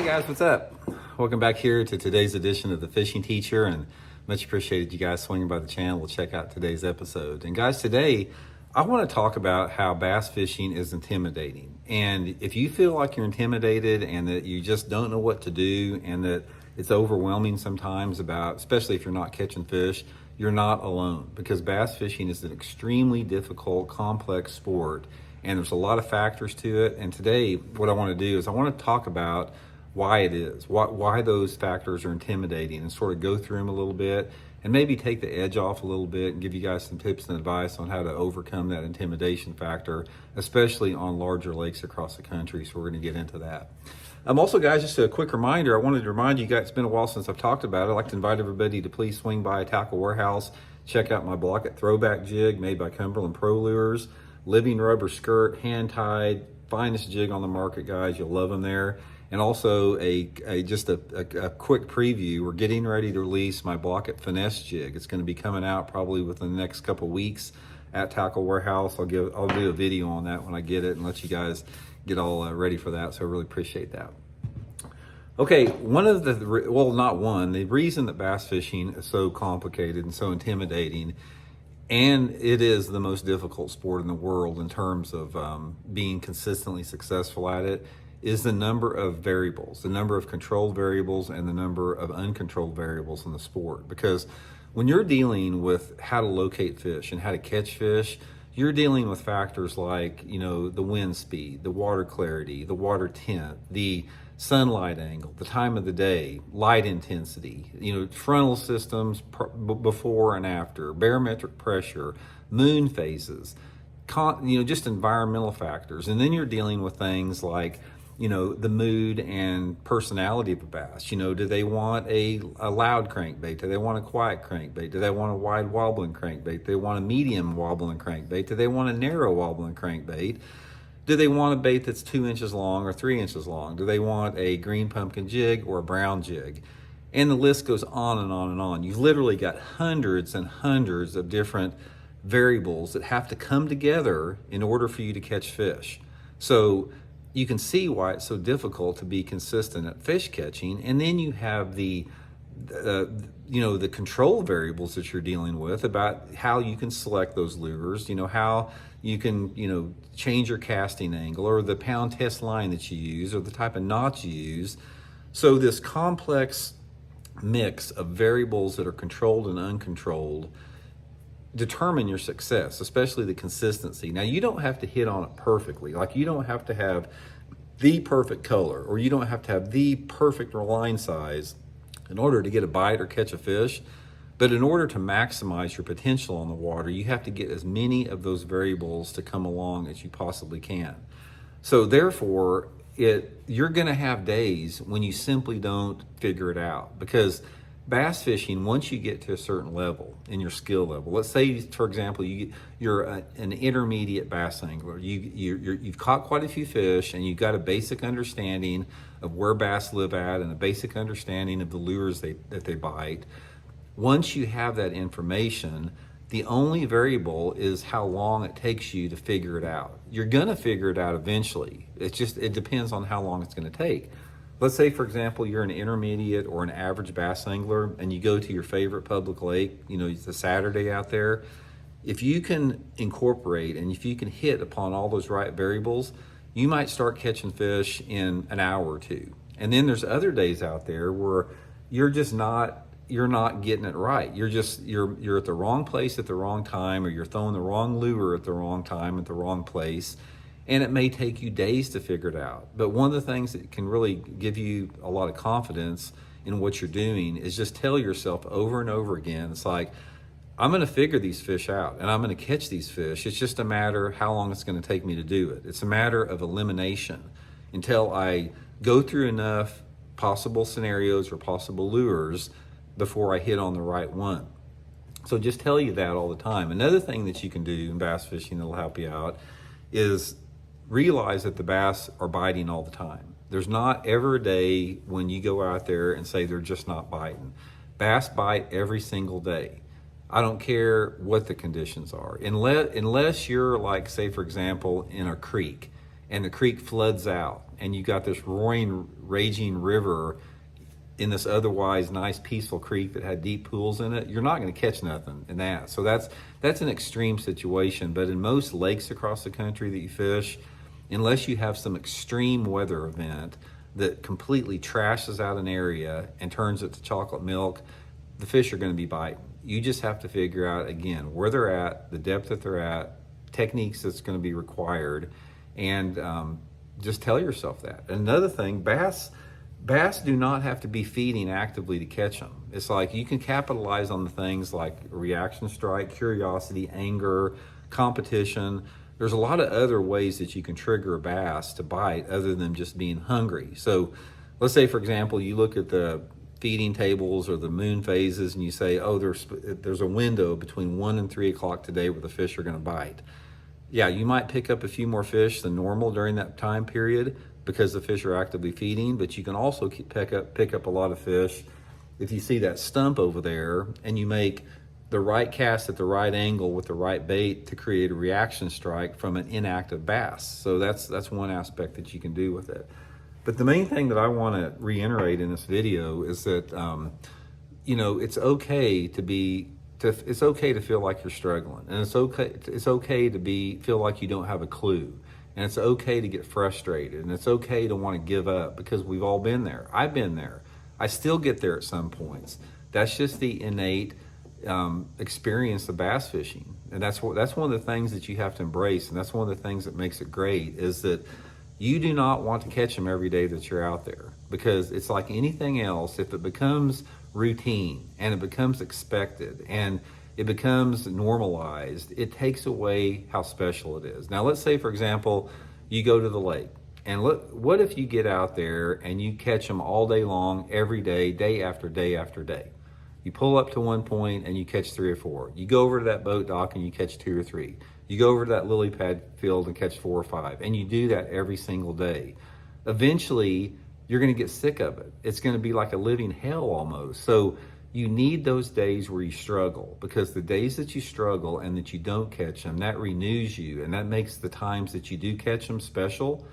Guys, what's up? Welcome back here to today's edition of The Fishing Teacher, and much appreciated you guys swinging by the channel to check out today's episode. And guys, today I want to talk about how bass fishing is intimidating. And if you feel like you're intimidated and that you just don't know what to do and that it's overwhelming sometimes about, especially if you're not catching fish, you're not alone, because bass fishing is an extremely difficult, complex sport, and there's a lot of factors to it. And today what I want to do is I want to talk about why it is, why those factors are intimidating, and sort of go through them a little bit and maybe take the edge off a little bit and give you guys some tips and advice on how to overcome that intimidation factor, especially on larger lakes across the country. So we're going to get into that. Also, guys, just a quick reminder, I wanted to remind you guys, it's been a while since I've talked about it. I'd like to invite everybody to please swing by a tackle warehouse, check out my Blaukat Throwback jig made by Cumberland Pro Lures, living rubber skirt, hand-tied, finest jig on the market, guys. You'll love them there. And also just a quick preview. We're getting ready to release my Blaukat Finesse jig. It's going to be coming out probably within the next couple weeks at Tackle Warehouse. I'll do a video on that when I get it and let you guys get all ready for that. So I really appreciate that. Okay, the reason that bass fishing is so complicated and so intimidating, and it is the most difficult sport in the world in terms of being consistently successful at it, is the number of variables, the number of controlled variables and the number of uncontrolled variables in the sport. Because when you're dealing with how to locate fish and how to catch fish, you're dealing with factors like, the wind speed, the water clarity, the water tint, the sunlight angle, the time of the day, light intensity, frontal systems before and after, barometric pressure, moon phases, just environmental factors. And then you're dealing with things like, the mood and personality of a bass. Do they want a loud crankbait? Do they want a quiet crankbait? Do they want a wide wobbling crankbait? Do they want a medium wobbling crankbait? Do they want a narrow wobbling crankbait? Do they want a bait that's 2 inches long or 3 inches long? Do they want a green pumpkin jig or a brown jig? And the list goes on and on and on. You've literally got hundreds and hundreds of different variables that have to come together in order for you to catch fish. So you can see why it's so difficult to be consistent at fish catching. And then you have the control variables that you're dealing with about how you can select those lures, how you can, change your casting angle or the pound test line that you use or the type of knots you use. So this complex mix of variables that are controlled and uncontrolled determine your success, especially the consistency. Now, you don't have to hit on it perfectly. Like, you don't have to have the perfect color or you don't have to have the perfect line size in order to get a bite or catch a fish. But in order to maximize your potential on the water, you have to get as many of those variables to come along as you possibly can. So therefore, you're going to have days when you simply don't figure it out, because bass fishing, once you get to a certain level in your skill level, let's say, for example, you're an intermediate bass angler. You've caught quite a few fish and you've got a basic understanding of where bass live at and a basic understanding of the lures that they bite. Once you have that information, the only variable is how long it takes you to figure it out. You're going to figure it out eventually. It depends on how long it's going to take. Let's say, for example, you're an intermediate or an average bass angler and you go to your favorite public lake, it's a Saturday out there. If you can incorporate and if you can hit upon all those right variables, you might start catching fish in an hour or two. And then there's other days out there where you're not getting it right. You're at the wrong place at the wrong time, or you're throwing the wrong lure at the wrong time at the wrong place. And it may take you days to figure it out. But one of the things that can really give you a lot of confidence in what you're doing is just tell yourself over and over again, it's like, I'm going to figure these fish out and I'm going to catch these fish. It's just a matter of how long it's going to take me to do it. It's a matter of elimination until I go through enough possible scenarios or possible lures before I hit on the right one. So just tell you that all the time. Another thing that you can do in bass fishing that'll help you out is realize that the bass are biting all the time. There's not ever a day when you go out there and say they're just not biting. Bass bite every single day. I don't care what the conditions are. Unless you're, like, say, for example, in a creek and the creek floods out and you got this roaring, raging river in this otherwise nice, peaceful creek that had deep pools in it, you're not going to catch nothing in that. So that's an extreme situation. But in most lakes across the country that you fish, unless you have some extreme weather event that completely trashes out an area and turns it to chocolate milk, the fish are going to be biting. You just have to figure out, again, where they're at, the depth that they're at, techniques that's going to be required, and just tell yourself that. Another thing, bass do not have to be feeding actively to catch them. It's like you can capitalize on the things like reaction strike, curiosity, anger, competition. There's a lot of other ways that you can trigger a bass to bite other than just being hungry. So let's say, for example, you look at the feeding tables or the moon phases and you say, oh, there's a window between 1 and 3 o'clock today where the fish are going to bite. Yeah, you might pick up a few more fish than normal during that time period because the fish are actively feeding, but you can also pick up a lot of fish if you see that stump over there and you make the right cast at the right angle with the right bait to create a reaction strike from an inactive bass. So that's one aspect that you can do with it. But the main thing that I want to reiterate in this video is that it's okay to feel like you're struggling, and it's okay to feel like you don't have a clue. And it's okay to get frustrated, and it's okay to want to give up, because we've all been there. I've been there. I still get there at some points. That's just the innate experience of bass fishing. And that's one of the things that you have to embrace, and that's one of the things that makes it great, is that you do not want to catch them every day that you're out there, because it's like anything else. If it becomes routine and it becomes expected and it becomes normalized, it takes away how special it is. Now, let's say, for example, you go to the lake, and what if you get out there and you catch them all day long, every day, day after day after day? You pull up to one point and you catch 3 or 4. You go over to that boat dock and you catch 2 or 3. You go over to that lily pad field and catch 4 or 5. And you do that every single day. Eventually, you're going to get sick of it. It's going to be like a living hell almost. So you need those days where you struggle, because the days that you struggle and that you don't catch them, that renews you, and that makes the times that you do catch them special,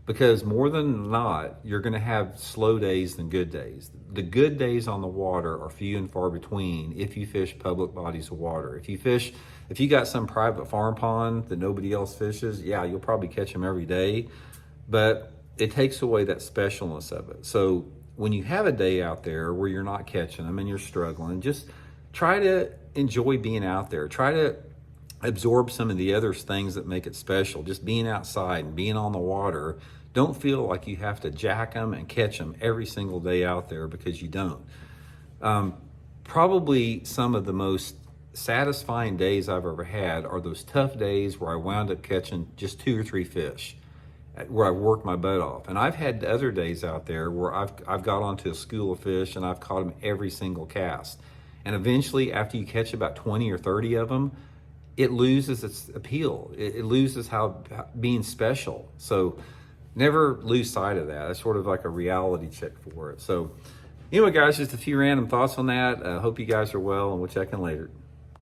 because more than not, you're going to have slow days than good days. The good days on the water are few and far between if you fish public bodies of water. If you got some private farm pond that nobody else fishes, yeah, you'll probably catch them every day, but it takes away that specialness of it. So when you have a day out there where you're not catching them and you're struggling, just try to enjoy being out there. Try to absorb some of the other things that make it special. Just being outside and being on the water. Don't feel like you have to jack them and catch them every single day out there, because you don't. Probably some of the most satisfying days I've ever had are those tough days where I wound up catching just 2 or 3 fish, where I worked my butt off. And I've had other days out there where I've got onto a school of fish and I've caught them every single cast. And eventually, after you catch about 20 or 30 of them, it loses its appeal. It loses how being special. So never lose sight of that. It's sort of like a reality check for it. So anyway, guys, just a few random thoughts on that. I hope you guys are well, and we'll check in later.